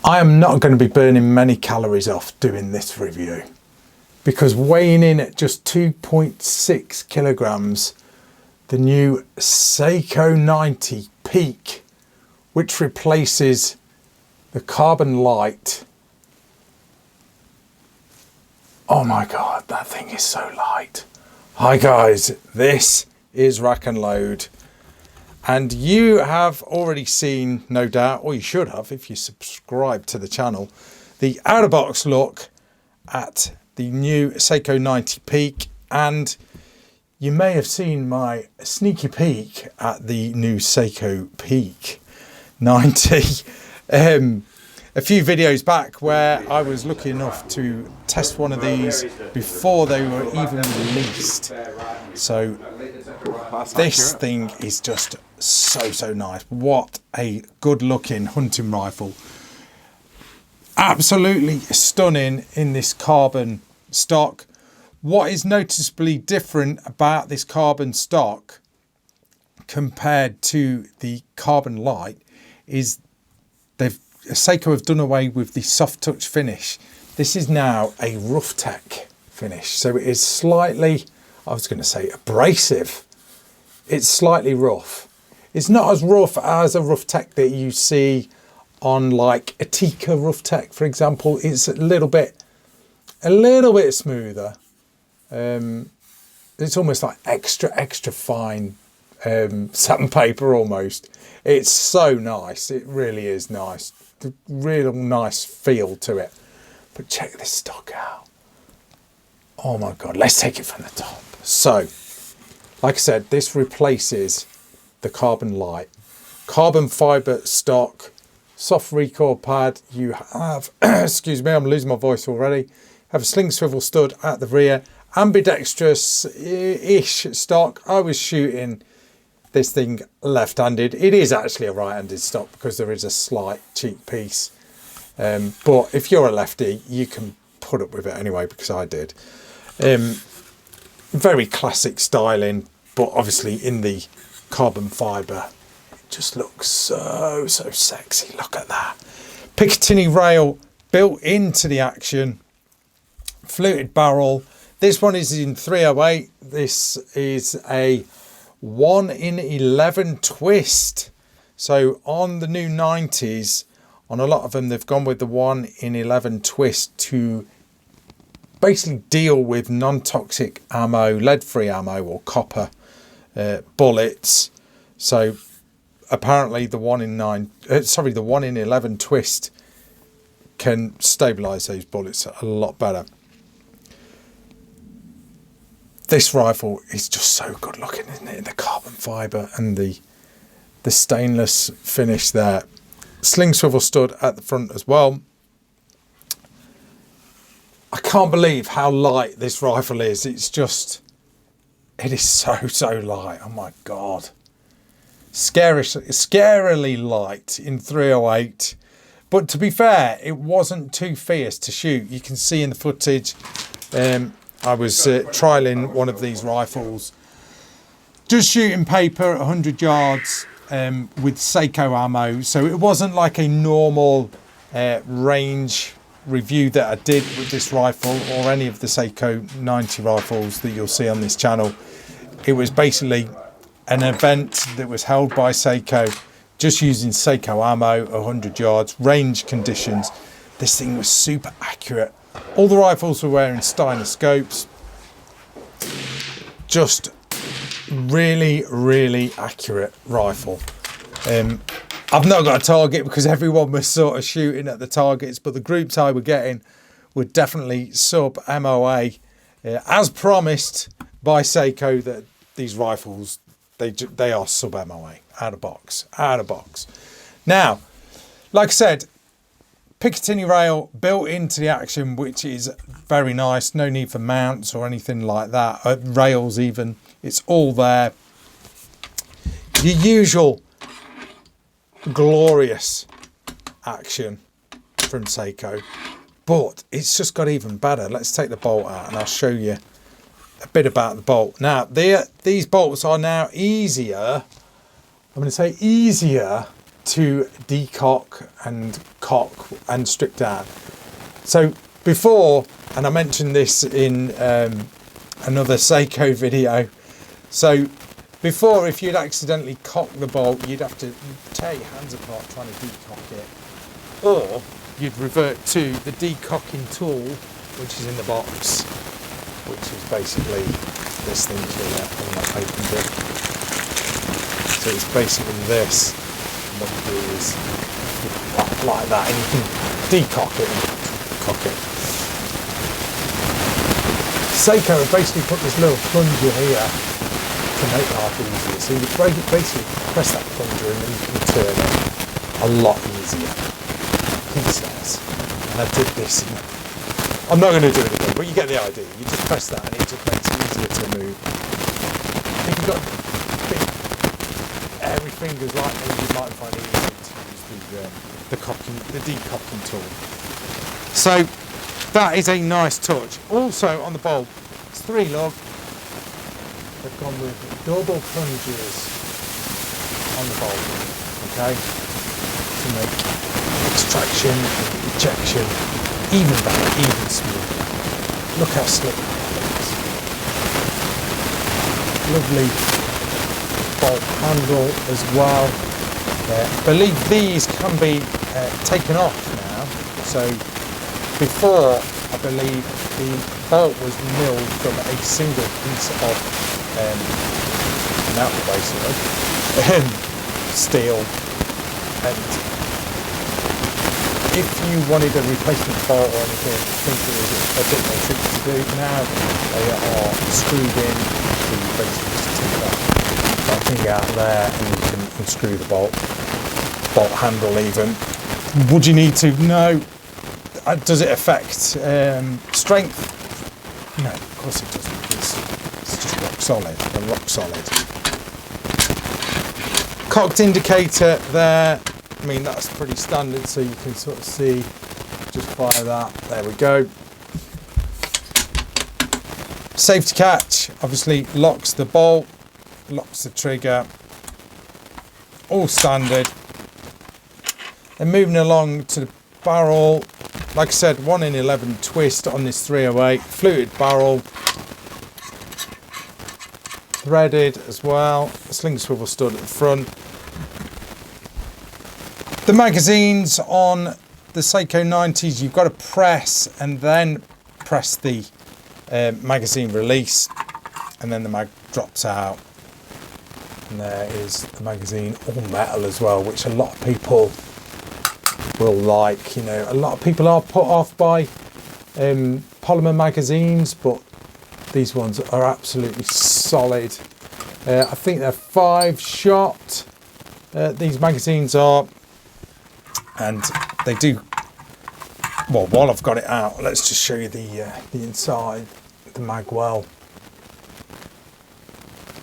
I am not going to be burning many calories off doing this review because weighing in at just 2.6 kilograms, the new Seiko 90 Peak, which replaces the Carbon Light. Oh my God, that thing is so light. Hi guys, this is Rack and Load. And you have already seen, no doubt, or you should have if you subscribe to the channel, the out-of-box look at the new Seiko 90 Peak. And you may have seen my sneaky peek at the new Seiko Peak 90 a few videos back, where I was lucky enough to test one of these before they were even released. So this thing is just so nice. What a good looking hunting rifle. Absolutely stunning in this carbon stock. What is noticeably different about this carbon stock compared to the Carbon Light is Seiko have done away with the soft touch finish. This is now a rough tech finish. So it is slightly, I was going to say abrasive. It's slightly rough. It's not as rough as a rough tech that you see on like a Tikka rough tech, for example. It's a little bit smoother. It's almost like extra fine sandpaper almost. It's so nice. It really is nice. Real nice feel to it. But check this stock out. Oh my God, let's take it from the top. So, like I said, this replaces the Carbon Light. Carbon fiber stock, soft recoil pad. You have, excuse me, I'm losing my voice already. Have a sling swivel stud at the rear. Ambidextrous-ish stock. I was shooting this thing left-handed. It is actually a right-handed stock because there is a slight cheek piece. But if you're a lefty, you can put up with it anyway, because I did. Very classic styling, but obviously in the carbon fibre, it just looks so sexy. Look at that. Picatinny rail built into the action. Fluted barrel. This one is in 308. This is a 1 in 11 twist. So on the new 90s, on a lot of them, they've gone with the 1 in 11 twist to basically deal with non-toxic ammo, lead-free ammo, or copper bullets. So apparently the 1 in 11 twist can stabilize those bullets a lot better. This rifle is just so good looking, isn't it? The carbon fibre and the stainless finish there. Sling swivel stud at the front as well. I can't believe how light this rifle is. It is so light. Oh my God. Scarily light in 308. But to be fair, it wasn't too fierce to shoot. You can see in the footage, I was trialing one of these rifles, just shooting paper at 100 yards with Seiko ammo. So it wasn't like a normal range review that I did with this rifle or any of the Seiko 90 rifles that you'll see on this channel. It was basically an event that was held by Seiko, just using Seiko ammo, 100 yards, range conditions. This thing was super accurate. All the rifles were wearing Steiner scopes. Just really accurate rifle. I've not got a target because everyone was sort of shooting at the targets, but the groups I were getting were definitely sub MOA, as promised by Seiko, that these rifles, they are sub MOA, out of box. Now, like I said, Picatinny rail built into the action, which is very nice. No need for mounts or anything like that. Rails even. It's all there. Your usual glorious action from Seiko. But it's just got even better. Let's take the bolt out and I'll show you a bit about the bolt. Now, these bolts are now easier. I'm going to say easier to decock and cock and strip down. So before, and I mentioned this in another Seiko video, so before, if you'd accidentally cock the bolt, you'd have to tear your hands apart trying to decock it, or you'd revert to the decocking tool, which is in the box, which is basically this thing here. I'm not opened it. So it's basically this. And what you do is you pop like that, and you can decock it and cock it. Seiko have basically put this little plunger here to make life easier. So you basically press that plunger and then you can turn it a lot easier, he says. And I did this. I'm not going to do it again, but you get the idea. You just press that and it just makes it easier to move. If you've got big airy fingers like me, you might find it easier to use the decocking tool. So that is a nice touch. Also on the bolt, it's 3 lug. They've gone with double plungers on the bolt, okay, to make extraction and ejection even better, even smoother. Look how slick that is. Lovely bolt handle as well. I believe these can be taken off now. So before, I believe the bolt was milled from a single piece of metal, basically, steel, and if you wanted a replacement bolt or anything, I think it was a bit more tricky to do. Now they are screwed in, so you basically just take that thing out there and you can unscrew the bolt handle even. Would you need to? No. Does it affect strength? No, of course it doesn't. It's just rock solid. They're rock solid. Cocked indicator there. I mean, that's pretty standard, so you can sort of see just by that. There we go. Safety catch obviously locks the bolt, locks the trigger. All standard. Then moving along to the barrel. Like I said, 1 in 11 twist on this 308, fluted barrel, threaded as well, sling swivel stud at the front. The magazines on the Seiko 90s, you've got to press and then press the magazine release, and then the mag drops out. And there is the magazine, all metal as well, which a lot of people will like. You know, a lot of people are put off by polymer magazines, but these ones are absolutely solid. I think they're 5-shot, these magazines are, and they do well. While I've got it out, let's just show you the inside, the magwell.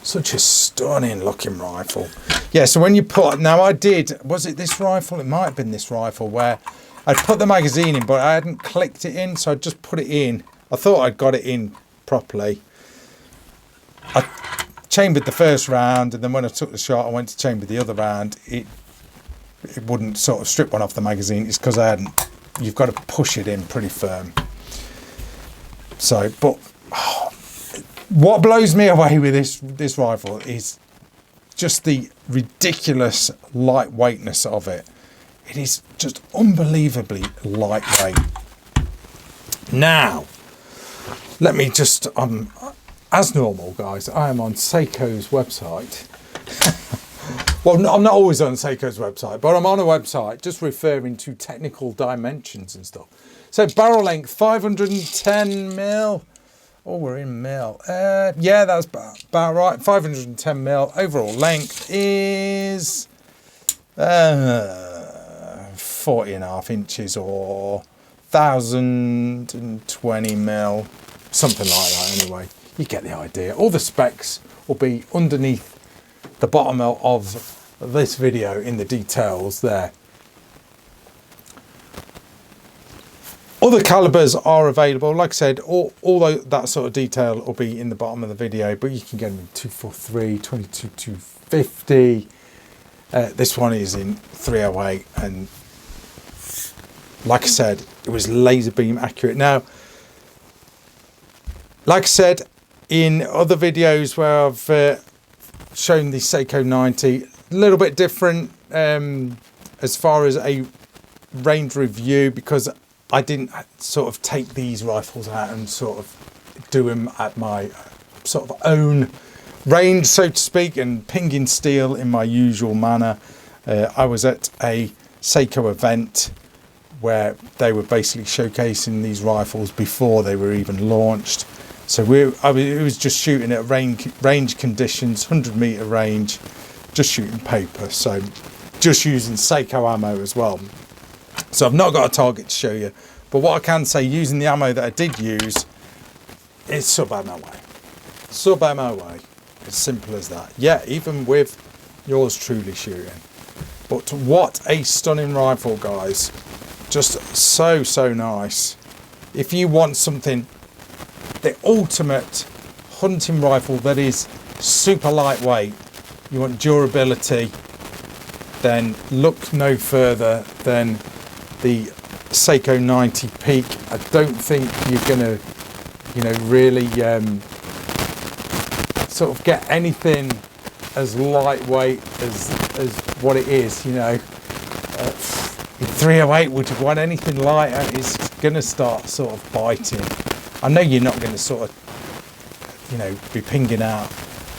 Such a stunning looking rifle. Yeah, so when you put, now I did, was it this rifle? It might have been this rifle where I'd put the magazine in, but I hadn't clicked it in, so I just put it in. I thought I'd got it in properly. I chambered the first round, and then when I took the shot, I went to chamber the other round. It wouldn't sort of strip one off the magazine. It's because I hadn't. You've got to push it in pretty firm. So, but what blows me away with this rifle is just the ridiculous lightweightness of it. It is just unbelievably lightweight. Now, let me just, as normal, guys, I am on Seiko's website. Well, I'm not always on Seiko's website, but I'm on a website just referring to technical dimensions and stuff. So barrel length, 510 mil. Oh, we're in mil. Yeah, that's about right. 510 mil. Overall length is 40.5 inches or 1,020 mil. Something like that anyway. You get the idea. All the specs will be underneath the bottom of this video in the details there. Other calibers are available. Like I said, all that sort of detail will be in the bottom of the video, but you can get them in 243, 22, 250. This one is in 308, and like I said, it was laser beam accurate. Now, like I said in other videos where I've shown the Seiko 90, a little bit different as far as a range review, because I didn't sort of take these rifles out and sort of do them at my sort of own range, so to speak, and pinging steel in my usual manner. I was at a Seiko event where they were basically showcasing these rifles before they were even launched. So it was just shooting at range conditions, 100-meter range, just shooting paper. So just using Seiko ammo as well. So I've not got a target to show you, but what I can say, using the ammo that I did use, it's sub MOA. Sub MOA, as simple as that. Yeah, even with yours truly shooting. But what a stunning rifle, guys. Just so nice. If you want something, the ultimate hunting rifle that is super lightweight, you want durability, then look no further than the Seiko 90 Peak. I don't think you're gonna, really sort of get anything as lightweight as what it is. 308, would you want anything lighter? It's gonna start sort of biting. I know you're not gonna sort of, be pinging out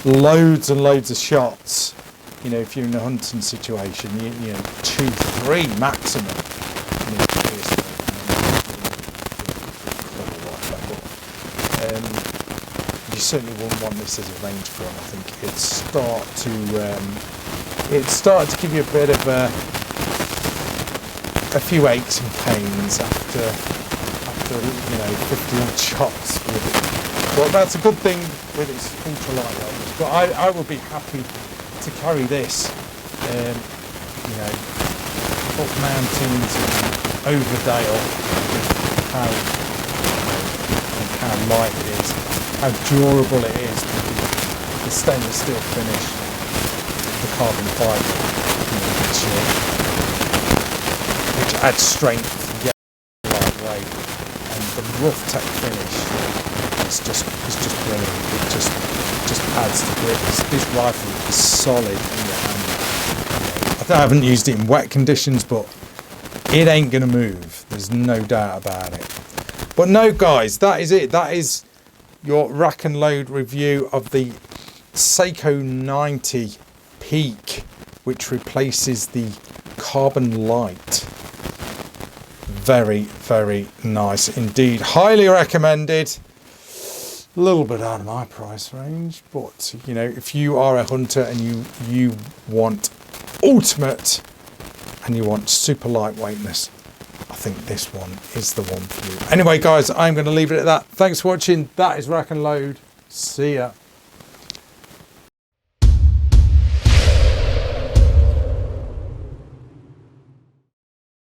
loads and loads of shots. If you're in a hunting situation, 2, 3 maximum. You certainly wouldn't want this as a range gun. I think it'd start to give you a bit of a few aches and pains after 50 odd shots with it. But that's a good thing with its ultra lightweight. But I would be happy to carry this, up mountains and over Dale, with how light it is, how durable it is, the stainless steel finish, the carbon fibre, which adds strength, yet lightweight, and the rough tech finish is just brilliant. It just adds to grip. This rifle is solid in your hand. I haven't used it in wet conditions, but it ain't gonna move. There's no doubt about it. But no, guys, that is it. That is your rack and load review of the Seiko 90 Peak, which replaces the Carbon Light. Very, very nice indeed. Highly recommended. A little bit out of my price range, but if you are a hunter and you want ultimate and you want super lightweightness, I think this one is the one for you. Anyway, guys, I'm going to leave it at that. Thanks for watching. That is Rack and Load. See ya.